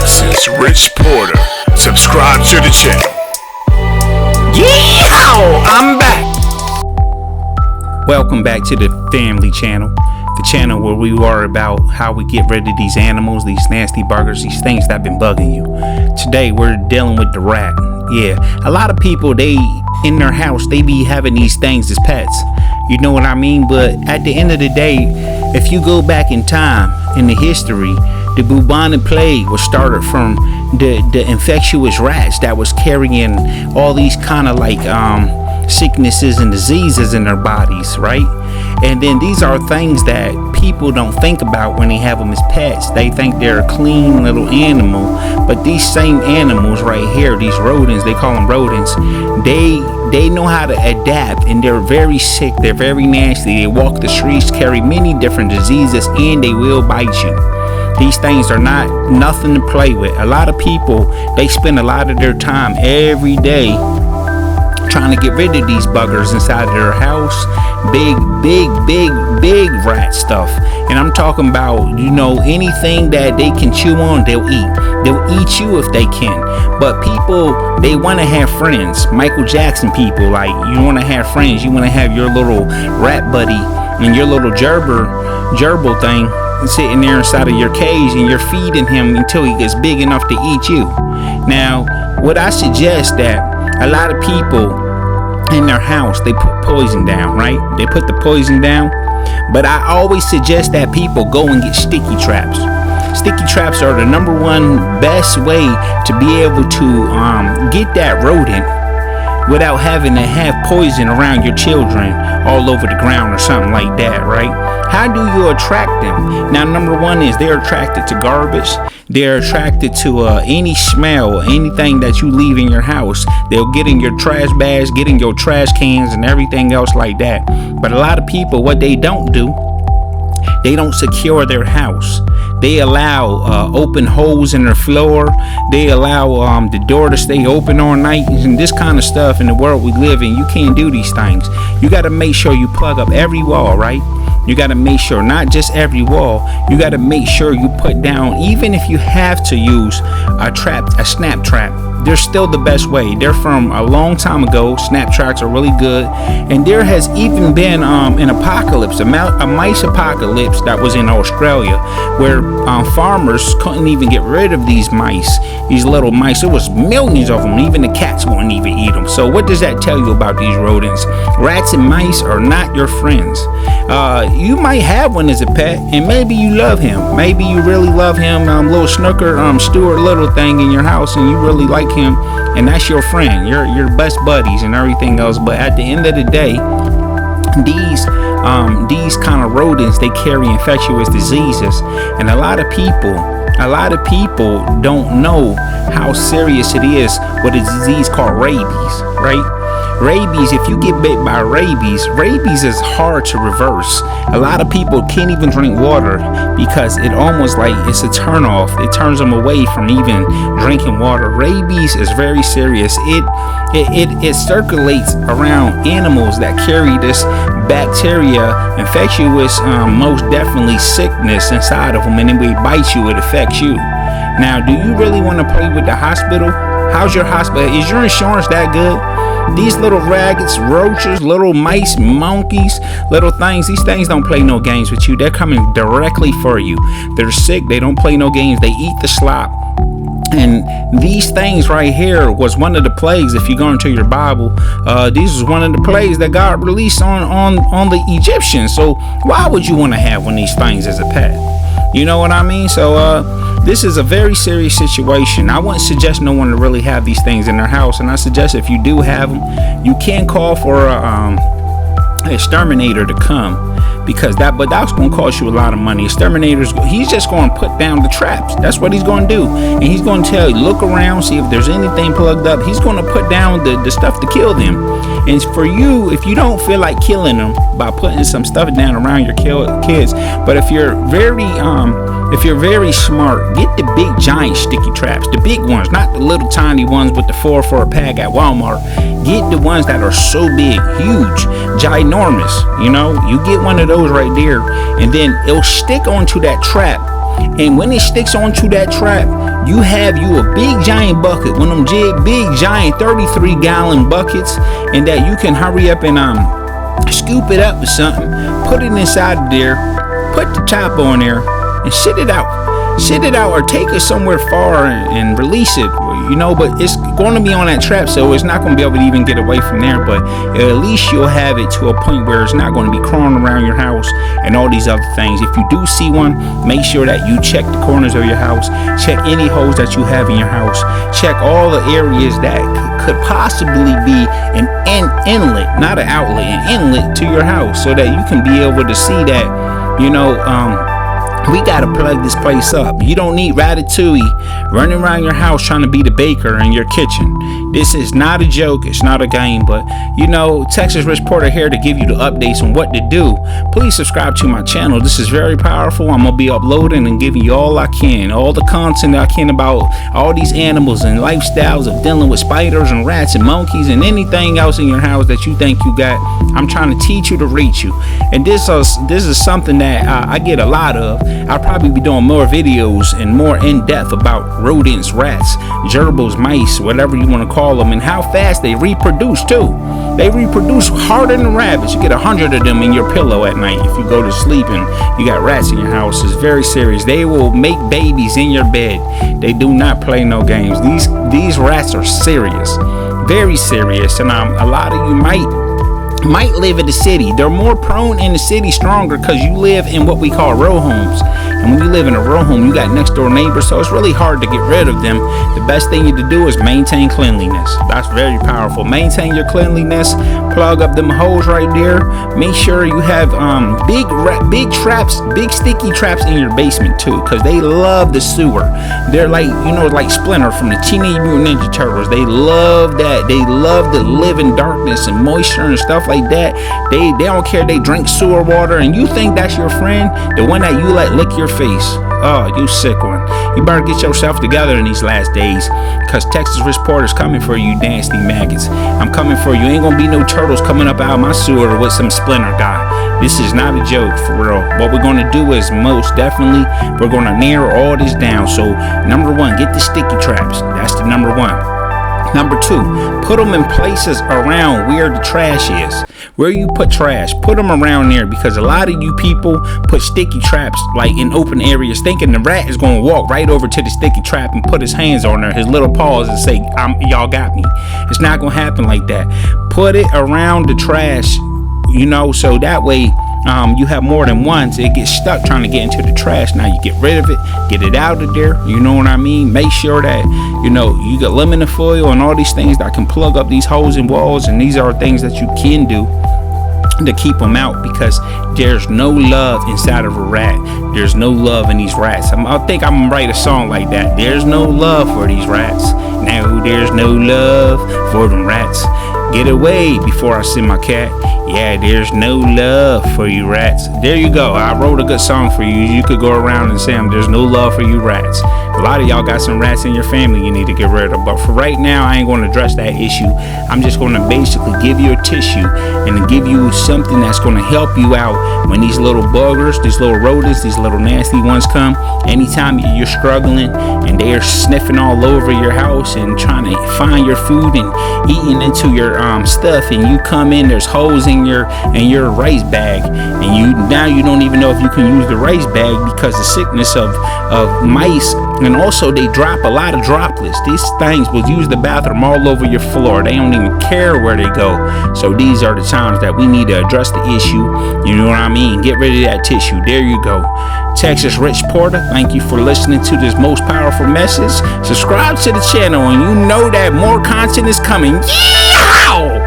Texas Rich Porter. Subscribe to the channel. Yeehaw! I'm back. Welcome back to the family channel. The channel where we are about how we get rid of these animals, these nasty buggers, these things that have been bugging you. Today we're dealing with the rat. Yeah, a lot of people, they in their house, they be having these things as pets. You know what I mean? But at the end of the day, if you go back in time, in the history, the bubonic plague was started from the infectious rats that was carrying all these kind of like sicknesses and diseases in their bodies, right? And then these are things that people don't think about when they have them as pets. They think they're a clean little animal, but these same animals right here, these rodents, they call them rodents, they know how to adapt, and they're very sick, they're very nasty, they walk the streets, carry many different diseases, and they will bite you. These things are nothing to play with. A lot of people, they spend a lot of their time every day trying to get rid of these buggers inside of their house. Big rat stuff. And I'm talking about, you know, anything that they can chew on, they'll eat. They'll eat you if they can. But people, they want to have friends. Michael Jackson people, like, you want to have friends. You want to have your little rat buddy and your little gerbil thing sitting there inside of your cage, and you're feeding him until he gets big enough to eat you. Now, what I suggest that a lot of people in their house, they put poison down, right? They put the poison down. But I always suggest that people go and get sticky traps. Sticky traps are the number one best way to be able to get that rodent without having to have poison around your children all over the ground or something like that, right? How do you attract them? Now, number one is they're attracted to garbage. They're attracted to any smell, anything that you leave in your house. They'll get in your trash bags, get in your trash cans, and everything else like that. But a lot of people, what they don't do, they don't secure their house. They allow open holes in their floor. They allow the door to stay open all night, and this kind of stuff. In the world we live in, you can't do these things. You got to make sure you plug up every wall, right? You got to make sure, not just every wall, you got to make sure you put down, even if you have to use a snap trap, they're still the best way. They're from a long time ago. Snap traps are really good. And there has even been an apocalypse, a mice apocalypse that was in Australia, where farmers couldn't even get rid of these mice, these little mice. There was millions of them. Even the cats wouldn't even eat them. So what does that tell you about these rodents? Rats and mice are not your friends. You might have one as a pet, and maybe you love him. Maybe you really love him, little snooker, Stuart little thing in your house, and you really like him, and that's your friend, your best buddies and everything else. But at the end of the day, these kind of rodents, they carry infectious diseases, and a lot of people don't know how serious it is with a disease called rabies, right? Rabies, if you get bit by rabies is hard to reverse. A lot of people can't even drink water because it almost like it's a turn off. It turns them away from even drinking water. Rabies is very serious. It circulates around animals that carry this bacteria, infectious, most definitely sickness inside of them, and then when it bites you, it affects you. Now, do you really want to play with the hospital? How's your hospital? Is your insurance that good? These little rabbits, roaches, little mice, monkeys, little things, these things don't play no games with you. They're coming directly for you. They're sick. They don't play no games. They eat the slop. And these things right here was one of the plagues. If you go into your Bible, these was one of the plagues that God released on the Egyptians. So why would you want to have one of these things as a pet? You know what I mean? So this is a very serious situation. I wouldn't suggest no one to really have these things in their house, and I suggest if you do have them, you can call for a exterminator to come, because that's going to cost you a lot of money. Exterminators, he's just going to put down the traps. That's what he's going to do, and he's going to tell you, look around, see if there's anything plugged up. He's going to put down the stuff to kill them. And for you, if you don't feel like killing them by putting some stuff down around your kids, but if you're very smart, get the big giant sticky traps, the big ones, not the little tiny ones with the 4 for a pack at Walmart. Get the ones that are so big, huge, ginormous. You know, you get one of those right there, and then it'll stick onto that trap. And when it sticks onto that trap, you have you a big giant bucket, one of them big giant 33-gallon buckets, and that you can hurry up and scoop it up with something, put it inside of there, put the top on there, and shit it out, or take it somewhere far and release it, but it's going to be on that trap, so it's not going to be able to even get away from there. But at least you'll have it to a point where it's not going to be crawling around your house and all these other things. If you do see one, make sure that you check the corners of your house, check any holes that you have in your house, check all the areas that could possibly be an inlet, not an outlet, an inlet to your house, so that you can be able to see that, we gotta plug this place up. You don't need Ratatouille running around your house trying to be the baker in your kitchen. This is not a joke, it's not a game, but Texas Rich Porter here to give you the updates on what to do. Please subscribe to my channel. This is very powerful. I'm gonna be uploading and giving you all I can, all the content I can about all these animals and lifestyles of dealing with spiders and rats and monkeys and anything else in your house that you think you got. I'm trying to teach you to reach you, and this is something that I get a lot of. I'll probably be doing more videos and more in-depth about rodents, rats, gerbils, mice, whatever you want to call them, and how fast they reproduce too. They reproduce harder than rabbits. You get 100 of them in your pillow at night if you go to sleep and you got rats in your house. It's very serious. They will make babies in your bed. They do not play no games. These rats are serious, very serious, and a lot of you might live in the city. They're more prone in the city, stronger, because you live in what we call row homes. And when you live in a row home, you got next door neighbors, so it's really hard to get rid of them. The best thing you to do is maintain cleanliness. That's very powerful. Maintain your cleanliness. Plug up them holes right there. Make sure you have big traps, big sticky traps in your basement too, because they love the sewer. They're like like Splinter from the Teenage Mutant Ninja Turtles. They love that. They love to live in darkness and moisture and stuff like that. They don't care. They drink sewer water, and you think that's your friend, the one that you let lick your face. Oh, you sick one. You better get yourself together in these last days, because Texas Rich Porter's coming for you, nasty maggots. I'm coming for you. Ain't gonna be no turtles coming up out of my sewer with some Splinter guy. This is not a joke, for real. What we're gonna do is most definitely we're gonna narrow all this down. So number one, get the sticky traps. That's the number one. Number two, put them in places around where the trash is. Where you put trash, put them around there, because a lot of you people put sticky traps like in open areas, thinking the rat is going to walk right over to the sticky trap and put his hands on there, his little paws, and say, y'all got me. It's not going to happen like that. Put it around the trash, so that way you have more than one, so it gets stuck trying to get into the trash. Now you get rid of it, get it out of there, you know what I mean? Make sure that you got aluminum foil and all these things that can plug up these holes in walls, and these are things that you can do to keep them out, because there's no love inside of a rat. There's no love in these rats. I think I'm gonna write a song like that. There's no love for these rats. No, there's no love for them rats. Get away before I send my cat. Yeah, there's no love for you rats. There you go. I wrote a good song for you. You could go around and say, there's no love for you rats. A lot of y'all got some rats in your family you need to get rid of. But for right now, I ain't going to address that issue. I'm just going to basically give you a tissue and give you something that's going to help you out when these little buggers, these little rodents, these little nasty ones come. Anytime you're struggling and they're sniffing all over your house and trying to find your food and eating into your stuff, and you come in, there's holes in your rice bag, and now you don't even know if you can use the rice bag because the sickness of mice. And also they drop a lot of droplets. These things will use the bathroom all over your floor. They don't even care where they go. So these are the times that we need to address the issue. You know what I mean? Get rid of that tissue. There you go. Texas Rich Porter, thank you for listening to this most powerful message. Subscribe to the channel, and you know that more content is coming. Yeah!